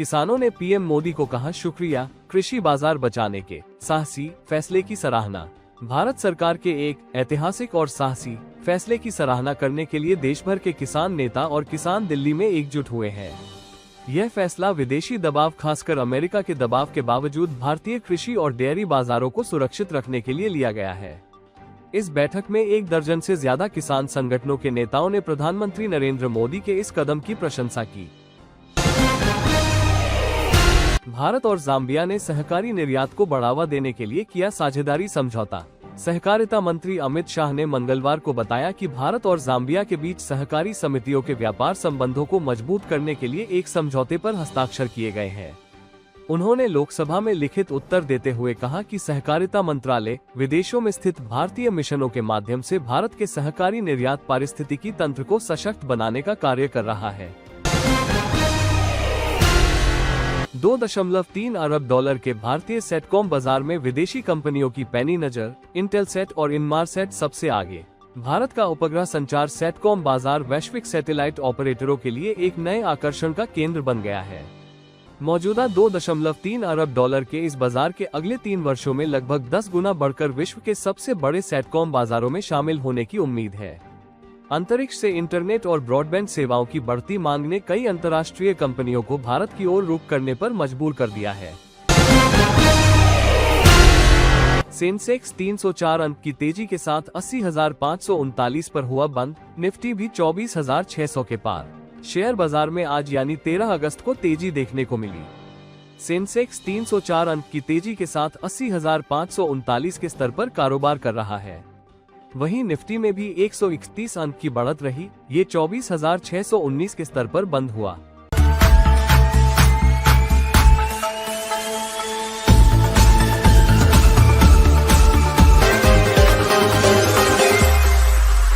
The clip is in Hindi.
किसानों ने पीएम मोदी को कहा शुक्रिया, कृषि बाजार बचाने के साहसी फैसले की सराहना। भारत सरकार के एक ऐतिहासिक और साहसी फैसले की सराहना करने के लिए देश भर के किसान नेता और किसान दिल्ली में एकजुट हुए हैं। यह फैसला विदेशी दबाव, खासकर अमेरिका के दबाव के बावजूद भारतीय कृषि और डेयरी बाजारों को सुरक्षित रखने के लिए लिया गया है। इस बैठक में 1 दर्जन से ज्यादा किसान संगठनों के नेताओं ने प्रधानमंत्री नरेंद्र मोदी के इस कदम की प्रशंसा की। भारत और जाम्बिया ने सहकारी निर्यात को बढ़ावा देने के लिए किया साझेदारी समझौता। सहकारिता मंत्री अमित शाह ने मंगलवार को बताया कि भारत और जाम्बिया के बीच सहकारी समितियों के व्यापार संबंधों को मजबूत करने के लिए एक समझौते पर हस्ताक्षर किए गए हैं। उन्होंने लोकसभा में लिखित उत्तर देते हुए कहा कि सहकारिता मंत्रालय विदेशों में स्थित भारतीय मिशनों के माध्यम से भारत के सहकारी निर्यात पारिस्थितिकी तंत्र को सशक्त बनाने का कार्य कर रहा है। 2.3 अरब डॉलर के भारतीय सेटकॉम बाजार में विदेशी कंपनियों की पैनी नजर, इंटेलसेट और इनमारसेट सबसे आगे। भारत का उपग्रह संचार सेटकॉम बाजार वैश्विक सैटेलाइट ऑपरेटरों के लिए एक नए आकर्षण का केंद्र बन गया है। मौजूदा 2.3 अरब डॉलर के इस बाजार के अगले 3 वर्षों में लगभग 10 गुना बढ़कर विश्व के सबसे बड़े सेटकॉम बाजारों में शामिल होने की उम्मीद है। अंतरिक्ष से इंटरनेट और ब्रॉडबैंड सेवाओं की बढ़ती मांग ने कई अंतर्राष्ट्रीय कंपनियों को भारत की ओर रुख करने पर मजबूर कर दिया है। सेंसेक्स 304 अंक की तेजी के साथ 80,539 पर हुआ बंद। निफ्टी भी 24,600 के पार। शेयर बाजार में आज यानी 13 अगस्त को तेजी देखने को मिली। सेंसेक्स 304 अंक की तेजी के साथ 80,539 के स्तर पर कारोबार कर रहा है। वहीं निफ्टी में भी 131 अंक की बढ़त रही। ये 24,619 के स्तर पर बंद हुआ।